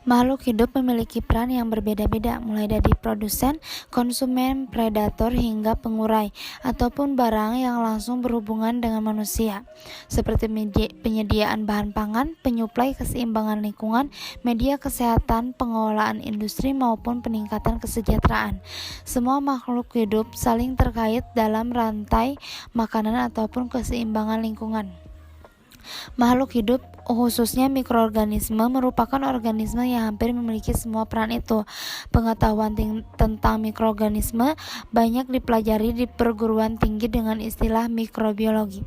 Makhluk hidup memiliki peran yang berbeda-beda, mulai dari produsen, konsumen, predator, hingga pengurai, ataupun barang yang langsung berhubungan dengan manusia, seperti penyediaan bahan pangan, penyuplai keseimbangan lingkungan, media kesehatan, pengelolaan industri, maupun peningkatan kesejahteraan. Semua makhluk hidup saling terkait dalam rantai makanan ataupun keseimbangan lingkungan. Makhluk hidup, khususnya mikroorganisme, merupakan organisme yang hampir memiliki semua peran itu. Pengetahuan tentang mikroorganisme banyak dipelajari di perguruan tinggi dengan istilah mikrobiologi.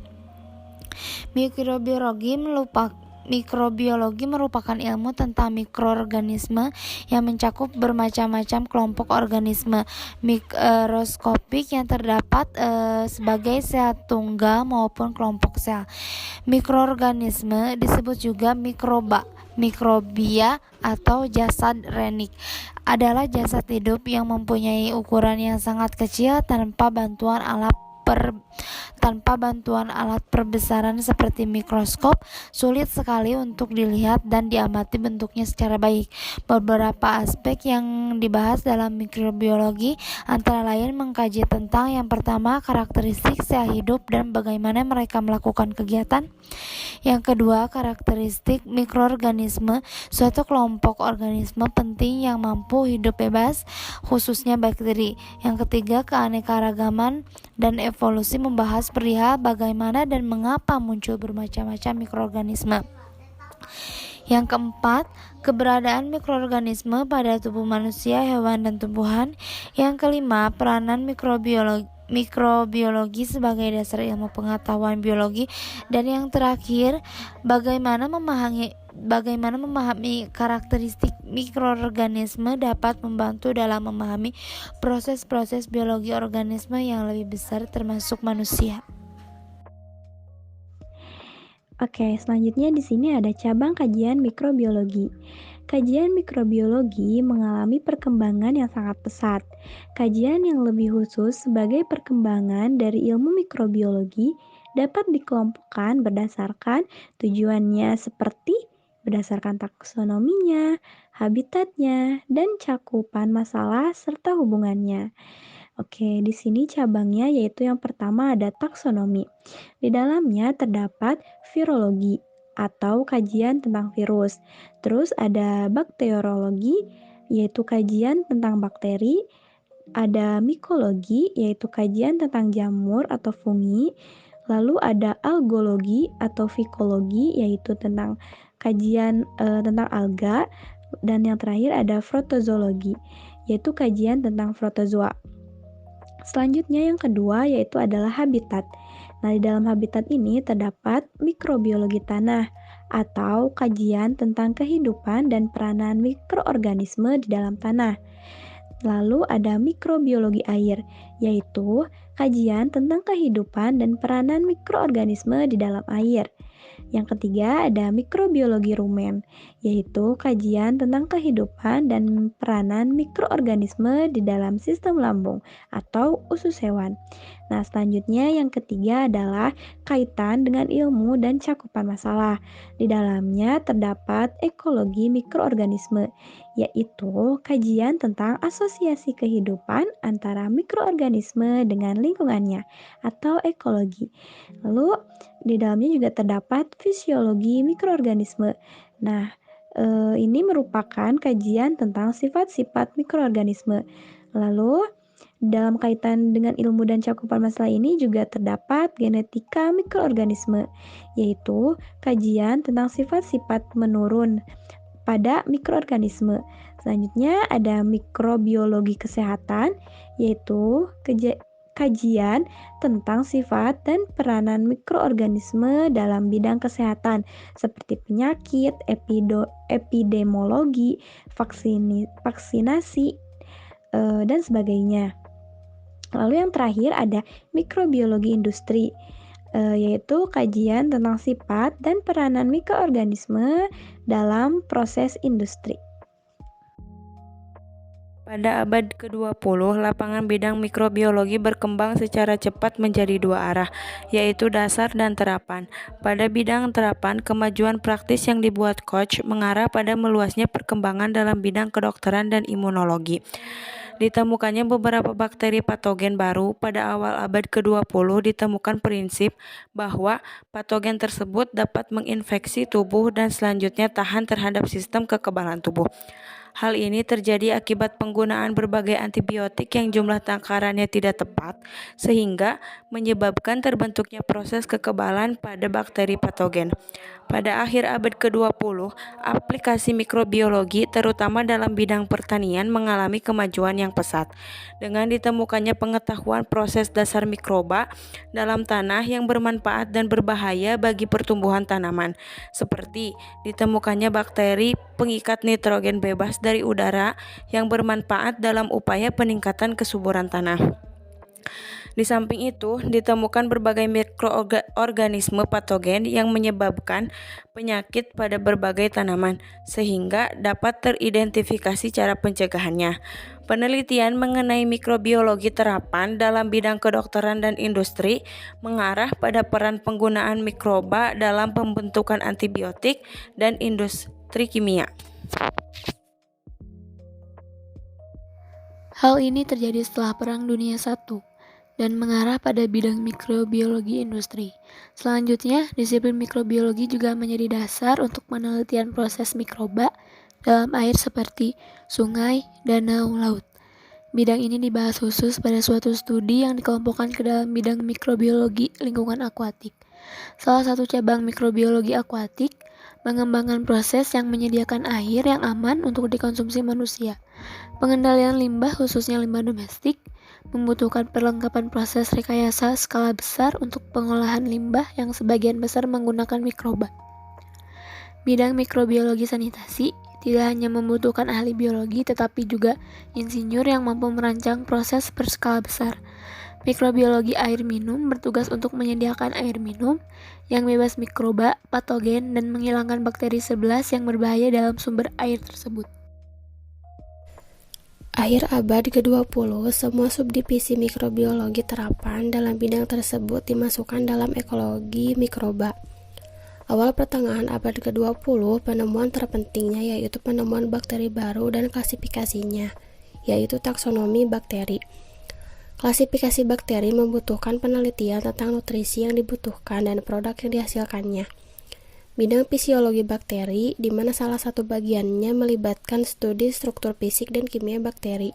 Mikrobiologi merupakan ilmu tentang mikroorganisme yang mencakup bermacam-macam kelompok organisme mikroskopik yang terdapat sebagai sel tunggal maupun kelompok sel. Mikroorganisme disebut juga mikrobia atau jasad renik. Adalah jasad hidup yang mempunyai ukuran yang sangat kecil tanpa bantuan alat perbesaran seperti mikroskop. Sulit sekali untuk dilihat dan diamati bentuknya secara baik. Beberapa aspek yang dibahas dalam mikrobiologi antara lain mengkaji tentang yang pertama, karakteristik sel hidup dan bagaimana mereka melakukan kegiatan. Yang kedua, karakteristik mikroorganisme, suatu kelompok organisme penting yang mampu hidup bebas, khususnya bakteri. Yang ketiga, keanekaragaman dan evolusi, membahas perihal bagaimana dan mengapa muncul bermacam-macam mikroorganisme. Yang keempat, keberadaan mikroorganisme pada tubuh manusia, hewan, dan tumbuhan. Yang kelima, peranan mikrobiologi sebagai dasar ilmu pengetahuan biologi. Dan yang terakhir, bagaimana memahami karakteristik mikroorganisme dapat membantu dalam memahami proses-proses biologi organisme yang lebih besar termasuk manusia. Oke, selanjutnya di sini ada cabang kajian mikrobiologi. Kajian mikrobiologi mengalami perkembangan yang sangat pesat. Kajian yang lebih khusus sebagai perkembangan dari ilmu mikrobiologi dapat dikelompokkan berdasarkan tujuannya seperti berdasarkan taksonominya, habitatnya, dan cakupan masalah serta hubungannya. Oke, di sini cabangnya yaitu yang pertama ada taksonomi. Di dalamnya terdapat virologi atau kajian tentang virus. Terus ada bakteriologi yaitu kajian tentang bakteri, ada mikologi yaitu kajian tentang jamur atau fungi. Lalu ada algologi atau fikologi yaitu tentang kajian tentang alga, dan yang terakhir ada protozoologi yaitu kajian tentang protozoa. Selanjutnya yang kedua yaitu adalah habitat. Nah, di dalam habitat ini terdapat mikrobiologi tanah atau kajian tentang kehidupan dan peranan mikroorganisme di dalam tanah. Lalu ada mikrobiologi air, yaitu kajian tentang kehidupan dan peranan mikroorganisme di dalam air. Yang ketiga ada mikrobiologi rumen, yaitu kajian tentang kehidupan dan peranan mikroorganisme di dalam sistem lambung atau usus hewan. Nah, selanjutnya yang ketiga adalah kaitan dengan ilmu dan cakupan masalah. Di dalamnya terdapat ekologi mikroorganisme, yaitu kajian tentang asosiasi kehidupan antara mikroorganisme dengan lingkungannya atau ekologi. Lalu di dalamnya juga terdapat fisiologi mikroorganisme. Nah, ini merupakan kajian tentang sifat-sifat mikroorganisme. Lalu dalam kaitan dengan ilmu dan cakupan masalah ini juga terdapat genetika mikroorganisme, yaitu kajian tentang sifat-sifat menurun pada mikroorganisme. Selanjutnya ada mikrobiologi kesehatan, yaitu kajian tentang sifat dan peranan mikroorganisme dalam bidang kesehatan seperti penyakit, epidemiologi, vaksinasi, dan sebagainya. Lalu yang terakhir ada mikrobiologi industri, yaitu kajian tentang sifat dan peranan mikroorganisme dalam proses industri. Pada abad ke-20, lapangan bidang mikrobiologi berkembang secara cepat menjadi dua arah, yaitu dasar dan terapan. Pada bidang terapan, kemajuan praktis yang dibuat Koch mengarah pada meluasnya perkembangan dalam bidang kedokteran dan imunologi. Ditemukannya beberapa bakteri patogen baru. Pada awal abad ke-20 ditemukan prinsip bahwa patogen tersebut dapat menginfeksi tubuh dan selanjutnya tahan terhadap sistem kekebalan tubuh. Hal ini terjadi akibat penggunaan berbagai antibiotik yang jumlah takarannya tidak tepat, sehingga menyebabkan terbentuknya proses kekebalan pada bakteri patogen. Pada akhir abad ke-20, aplikasi mikrobiologi, terutama dalam bidang pertanian, mengalami kemajuan yang pesat. Dengan ditemukannya pengetahuan proses dasar mikroba dalam tanah yang bermanfaat dan berbahaya bagi pertumbuhan tanaman, seperti ditemukannya bakteri pengikat nitrogen bebas dari udara yang bermanfaat dalam upaya peningkatan kesuburan tanah. Di samping itu, ditemukan berbagai mikroorganisme patogen yang menyebabkan penyakit pada berbagai tanaman, sehingga dapat teridentifikasi cara pencegahannya. Penelitian mengenai mikrobiologi terapan dalam bidang kedokteran dan industri mengarah pada peran penggunaan mikroba dalam pembentukan antibiotik dan industri kimia. Hal ini terjadi setelah Perang Dunia I dan mengarah pada bidang mikrobiologi industri. Selanjutnya, disiplin mikrobiologi juga menjadi dasar untuk penelitian proses mikroba dalam air seperti sungai, danau, laut. Bidang ini dibahas khusus pada suatu studi yang dikelompokkan ke dalam bidang mikrobiologi lingkungan akuatik. Salah satu cabang mikrobiologi akuatik mengembangkan proses yang menyediakan air yang aman untuk dikonsumsi manusia. Pengendalian limbah, khususnya limbah domestik, membutuhkan perlengkapan proses rekayasa skala besar untuk pengolahan limbah yang sebagian besar menggunakan mikroba. Bidang mikrobiologi sanitasi tidak hanya membutuhkan ahli biologi tetapi juga insinyur yang mampu merancang proses berskala besar. Mikrobiologi air minum bertugas untuk menyediakan air minum yang bebas mikroba, patogen, dan menghilangkan bakteri 11 yang berbahaya dalam sumber air tersebut. Akhir abad ke-20, semua subdivisi mikrobiologi terapan dalam bidang tersebut dimasukkan dalam ekologi mikroba. Awal pertengahan abad ke-20, penemuan terpentingnya yaitu penemuan bakteri baru dan klasifikasinya, yaitu taksonomi bakteri. Klasifikasi bakteri membutuhkan penelitian tentang nutrisi yang dibutuhkan dan produk yang dihasilkannya. Bidang fisiologi bakteri, di mana salah satu bagiannya melibatkan studi struktur fisik dan kimia bakteri,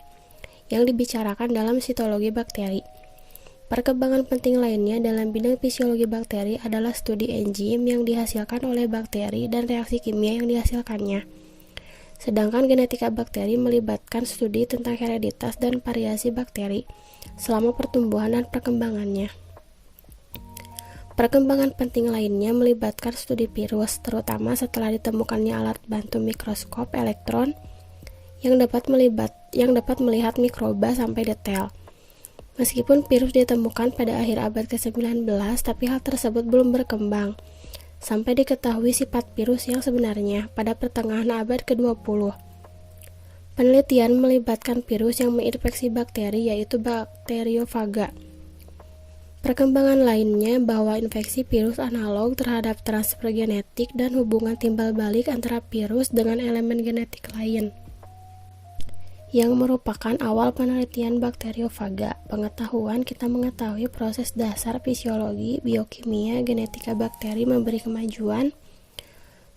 yang dibicarakan dalam sitologi bakteri. Perkembangan penting lainnya dalam bidang fisiologi bakteri adalah studi enzim yang dihasilkan oleh bakteri dan reaksi kimia yang dihasilkannya. Sedangkan genetika bakteri melibatkan studi tentang hereditas dan variasi bakteri selama pertumbuhan dan perkembangannya. Perkembangan penting lainnya melibatkan studi virus, terutama setelah ditemukannya alat bantu mikroskop elektron yang dapat melihat mikroba sampai detail. Meskipun virus ditemukan pada akhir abad ke-19, tapi hal tersebut belum berkembang sampai diketahui sifat virus yang sebenarnya pada pertengahan abad ke-20. Penelitian melibatkan virus yang menginfeksi bakteri, yaitu bakteriofaga. Perkembangan lainnya bahwa infeksi virus analog terhadap transfer genetik dan hubungan timbal balik antara virus dengan elemen genetik lain, yang merupakan awal penelitian bakteriofaga. Kita mengetahui proses dasar fisiologi, biokimia, genetika bakteri memberi kemajuan,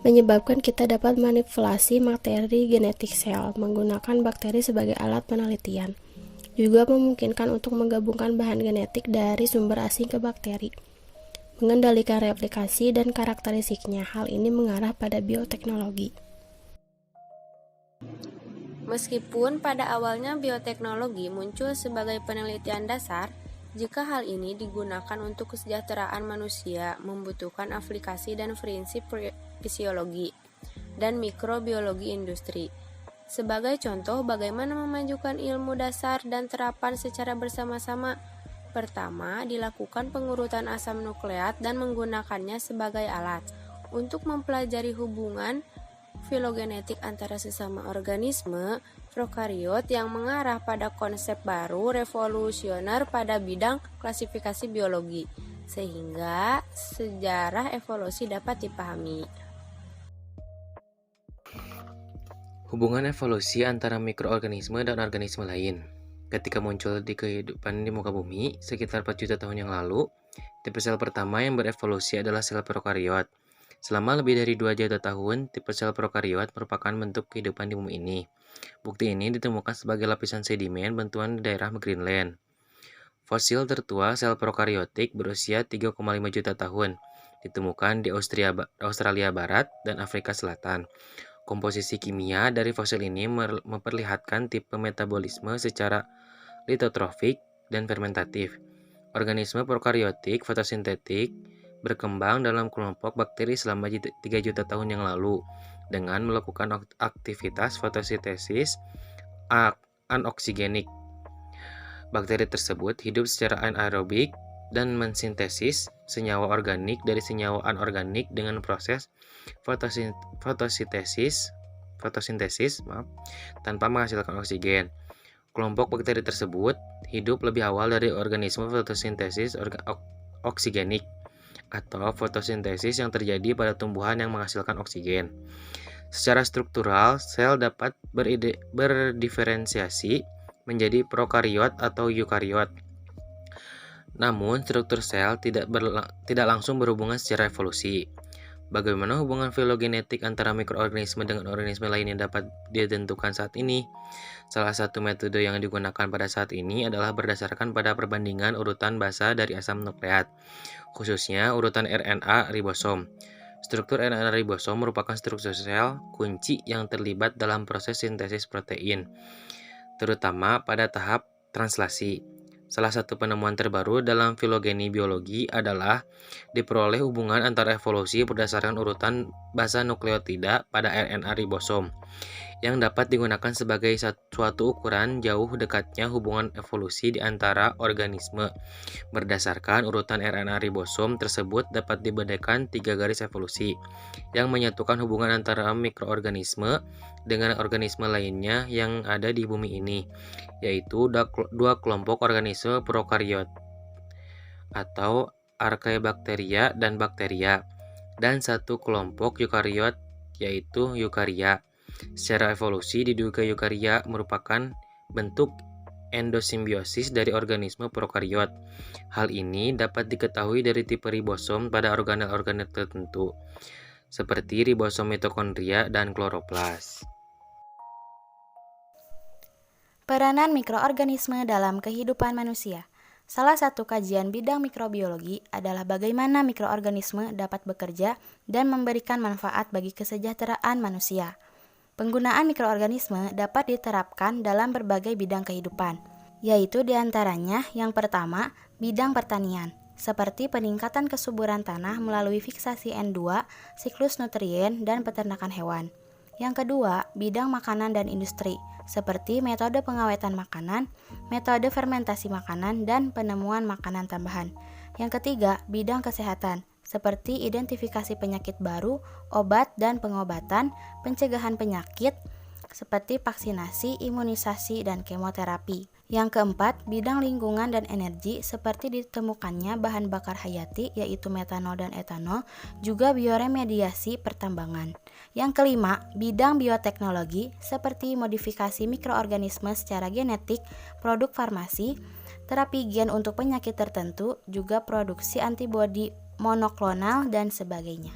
menyebabkan kita dapat manipulasi materi genetik sel menggunakan bakteri sebagai alat penelitian. Juga memungkinkan untuk menggabungkan bahan genetik dari sumber asing ke bakteri, mengendalikan replikasi dan karakteristiknya. Hal ini mengarah pada bioteknologi. Meskipun pada awalnya bioteknologi muncul sebagai penelitian dasar, jika hal ini digunakan untuk kesejahteraan manusia, membutuhkan aplikasi dan prinsip fisiologi dan mikrobiologi industri. Sebagai contoh, bagaimana memajukan ilmu dasar dan terapan secara bersama-sama. Pertama, dilakukan pengurutan asam nukleat dan menggunakannya sebagai alat untuk mempelajari hubungan filogenetik antara sesama organisme. prokariot yang mengarah pada konsep baru revolusioner pada bidang klasifikasi biologi, sehingga sejarah evolusi dapat dipahami. Hubungan evolusi antara mikroorganisme dan organisme lain. Ketika muncul di kehidupan di muka bumi sekitar 4 juta tahun yang lalu, tipe sel pertama yang berevolusi adalah sel prokariot. Selama lebih dari 2 juta tahun, tipe sel prokariot merupakan bentuk kehidupan di bumi ini. Bukti ini ditemukan sebagai lapisan sedimen bentuan di daerah Greenland. Fosil tertua sel prokariotik berusia 3,5 juta tahun, ditemukan di Australia Barat dan Afrika Selatan. Komposisi kimia dari fosil ini memperlihatkan tipe metabolisme secara litotrofik dan fermentatif. Organisme prokariotik fotosintetik berkembang dalam kelompok bakteri selama 3 juta tahun yang lalu dengan melakukan aktivitas fotosintesis anoksigenik. Bakteri tersebut hidup secara anaerobik dan mensintesis senyawa organik dari senyawa anorganik dengan proses fotosintesis tanpa menghasilkan oksigen. Kelompok bakteri tersebut hidup lebih awal dari organisme fotosintesis oksigenik atau fotosintesis yang terjadi pada tumbuhan yang menghasilkan oksigen. Secara struktural, sel dapat berdiferensiasi menjadi prokariot atau eukariot. Namun, struktur sel tidak langsung berhubungan secara evolusi. Bagaimana hubungan filogenetik antara mikroorganisme dengan organisme lain yang dapat ditentukan saat ini? Salah satu metode yang digunakan pada saat ini adalah berdasarkan pada perbandingan urutan basa dari asam nukleat, khususnya urutan RNA ribosom. Struktur RNA ribosom merupakan struktur sel kunci yang terlibat dalam proses sintesis protein, terutama pada tahap translasi. Salah satu penemuan terbaru dalam filogeni biologi adalah diperoleh hubungan antara evolusi berdasarkan urutan basa nukleotida pada RNA ribosom, yang dapat digunakan sebagai suatu ukuran jauh dekatnya hubungan evolusi di antara organisme. Berdasarkan urutan RNA ribosom tersebut dapat dibedakan 3 garis evolusi yang menyatukan hubungan antara mikroorganisme dengan organisme lainnya yang ada di bumi ini, yaitu 2 kelompok organisme prokariot atau Archaebacteria dan Bacteria, dan 1 kelompok eukariot yaitu Eukarya. Secara evolusi diduga eukarya merupakan bentuk endosimbiosis dari organisme prokariot. Hal ini dapat diketahui dari tipe ribosom pada organel-organel tertentu, seperti ribosom mitokondria dan kloroplas. Peranan mikroorganisme dalam kehidupan manusia. Salah satu kajian bidang mikrobiologi adalah bagaimana mikroorganisme dapat bekerja dan memberikan manfaat bagi kesejahteraan manusia. Penggunaan mikroorganisme dapat diterapkan dalam berbagai bidang kehidupan, yaitu diantaranya yang pertama, bidang pertanian, seperti peningkatan kesuburan tanah melalui fiksasi N2, siklus nutrien, dan peternakan hewan. Yang kedua, bidang makanan dan industri, seperti metode pengawetan makanan, metode fermentasi makanan, dan penemuan makanan tambahan. Yang ketiga, bidang kesehatan, seperti identifikasi penyakit baru, obat dan pengobatan, pencegahan penyakit, seperti vaksinasi, imunisasi, dan kemoterapi. Yang keempat, bidang lingkungan dan energi, seperti ditemukannya bahan bakar hayati, yaitu metanol dan etanol, juga bioremediasi pertambangan. Yang kelima, bidang bioteknologi, seperti modifikasi mikroorganisme secara genetik, produk farmasi, terapi gen untuk penyakit tertentu, juga produksi antibodi monoklonal, dan sebagainya.